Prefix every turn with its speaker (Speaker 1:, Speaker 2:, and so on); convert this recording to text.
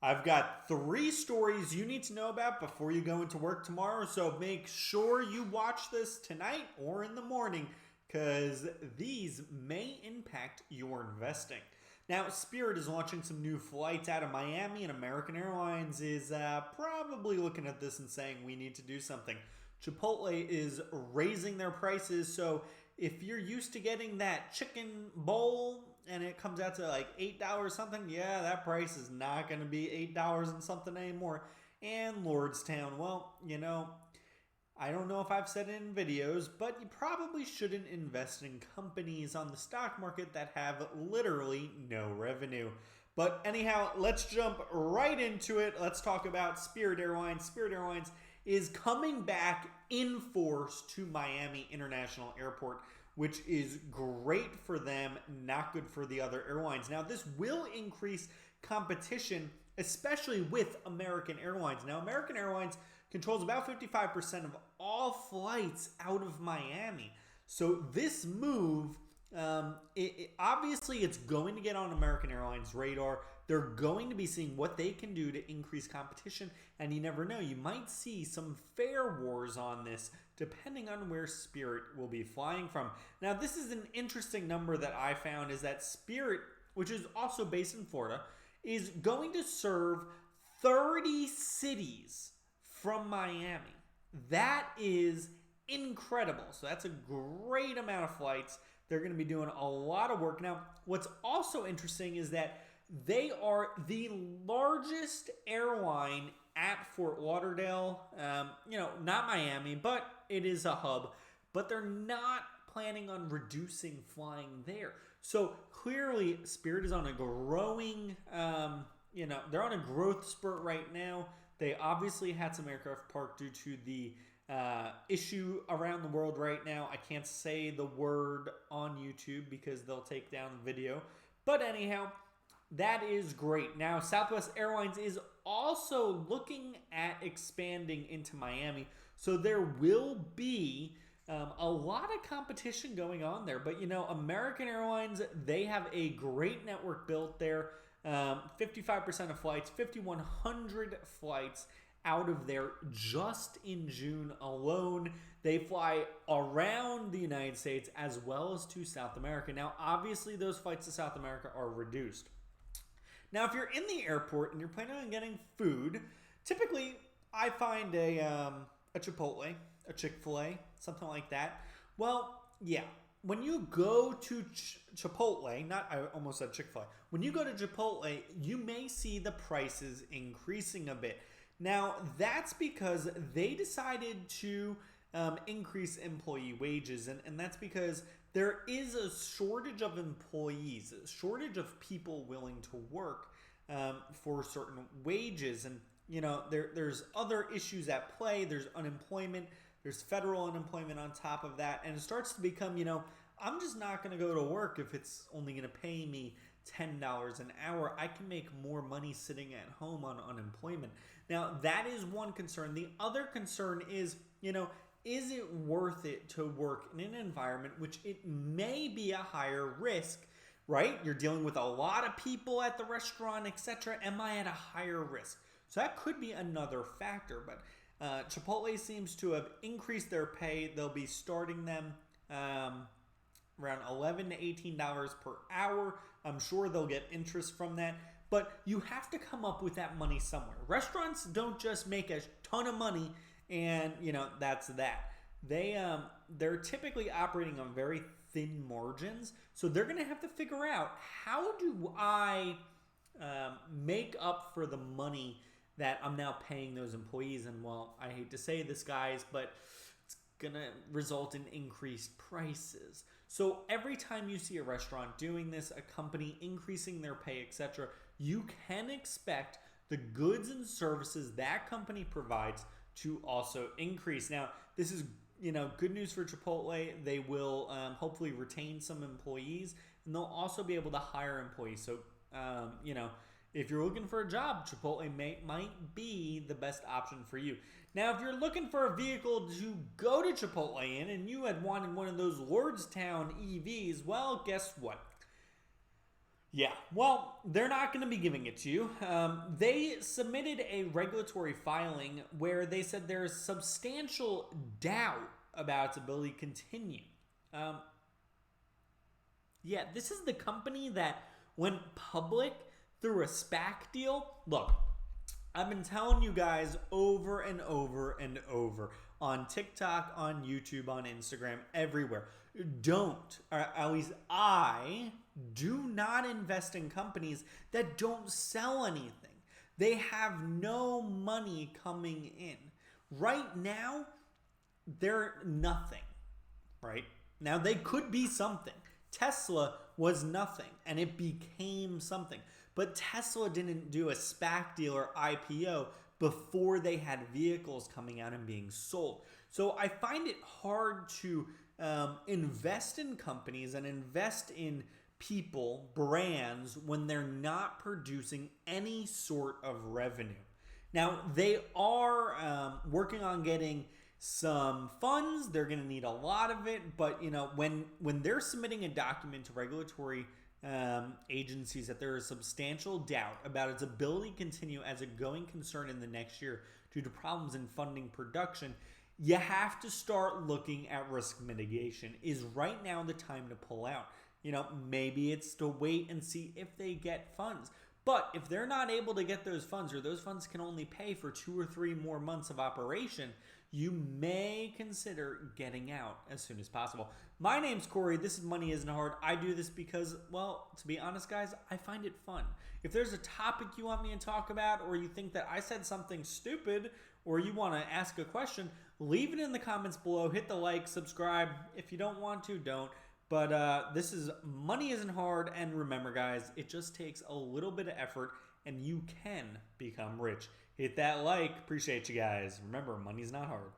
Speaker 1: I've got 3 stories you need to know about before you go into work tomorrow, so make sure you watch this tonight or in the morning because these may impact your investing. Now, Spirit is launching some new flights out of Miami, and American Airlines is probably looking at this and saying we need to do something. Chipotle is raising their prices, so if you're used to getting that chicken bowl and it comes out to like $8 something, yeah, that price is not going to be $8 and something anymore. And Lordstown, well, I don't know if I've said it in videos, but you probably shouldn't invest in companies on the stock market that have literally no revenue. But anyhow, let's jump right into it. Let's talk about Spirit Airlines. Spirit Airlines is coming back in force to Miami International Airport, which is great for them, not good for the other airlines. Now, this will increase competition, especially with American Airlines. Now, American Airlines controls about 55% of all flights out of Miami. So this move, obviously it's going to get on American Airlines' radar. They're going to be seeing what they can do to increase competition. And you never know, you might see some fare wars on this depending on where Spirit will be flying from. Now, this is an interesting number that I found is that Spirit, which is also based in Florida, is going to serve 30 cities from Miami. That is incredible. So that's a great amount of flights. They're going to be doing a lot of work. Now, what's also interesting is that they are the largest airline at Fort Lauderdale. Not Miami, but it is a hub. But they're not planning on reducing flying there. So clearly, Spirit is on a growing, they're on a growth spurt right now. They obviously had some aircraft parked due to the issue around the world right now. I can't say the word on YouTube because they'll take down the video. But anyhow, that is great. Now, Southwest Airlines is also looking at expanding into Miami. So there will be a lot of competition going on there. But, American Airlines, they have a great network built there. 55% of flights, 5,100 flights out of there just in June alone. They fly around the United States as well as to South America. Now, obviously, those flights to South America are reduced. Now, if you're in the airport and you're planning on getting food, typically I find a Chipotle, a Chick-fil-A, something like that. Well, yeah. When you go to Chipotle, I almost said Chick-fil-A. When you go to Chipotle, you may see the prices increasing a bit. Now, that's because they decided to increase employee wages. And that's because there is a shortage of employees, a shortage of people willing to work for certain wages. And, there's other issues at play. There's unemployment. There's federal unemployment on top of that. And it starts to become, I'm just not going to go to work if it's only going to pay me $10 an hour. I can make more money sitting at home on unemployment. Now, that is one concern. The other concern is, is it worth it to work in an environment which it may be a higher risk, right? You're dealing with a lot of people at the restaurant, etc. Am I at a higher risk? So that could be another factor, but Chipotle seems to have increased their pay. They'll be starting them around $11 to $18 per hour. I'm sure they'll get interest from that. But you have to come up with that money somewhere. Restaurants don't just make a ton of money and, that's that. They're typically operating on very thin margins. So they're going to have to figure out, how do I make up for the money that I'm now paying those employees? And well, I hate to say this, guys, but it's gonna result in increased prices. So every time you see a restaurant doing this, a company increasing their pay, etc., you can expect the goods and services that company provides to also increase. Now, this is good news for Chipotle. They will hopefully retain some employees, and they'll also be able to hire employees. So if you're looking for a job, Chipotle might be the best option for you. Now, if you're looking for a vehicle to go to Chipotle in and you had wanted one of those Lordstown EVs, well, guess what? Yeah, well, they're not going to be giving it to you. They submitted a regulatory filing where they said there's substantial doubt about its ability to continue. Um, yeah, this is the company that went public through a SPAC deal. Look, I've been telling you guys over and over and over on TikTok, on YouTube, on Instagram, everywhere. Don't, or at least I do not invest in companies that don't sell anything. They have no money coming in. Right now, they're nothing, right? Now, they could be something. Tesla was nothing, and it became something. But Tesla didn't do a SPAC deal or IPO before they had vehicles coming out and being sold. So I find it hard to invest in companies and invest in people, brands, when they're not producing any sort of revenue. Now, they are working on getting some funds. They're going to need a lot of it, but when they're submitting a document to regulatory agencies that there is substantial doubt about its ability to continue as a going concern in the next year due to problems in funding production, you have to start looking at risk mitigation. Is right now the time to pull out? Maybe it's to wait and see if they get funds. But if they're not able to get those funds, or those funds can only pay for 2 or 3 more months of operation, you may consider getting out as soon as possible. My name's Corey. This is Money Isn't Hard. I do this because, well, to be honest, guys, I find it fun. If there's a topic you want me to talk about, or you think that I said something stupid, or you want to ask a question, leave it in the comments below. Hit the like, subscribe. If you don't want to, don't. But this is Money Isn't Hard. And remember, guys, it just takes a little bit of effort, and you can become rich. Hit that like. Appreciate you guys. Remember, money's not hard.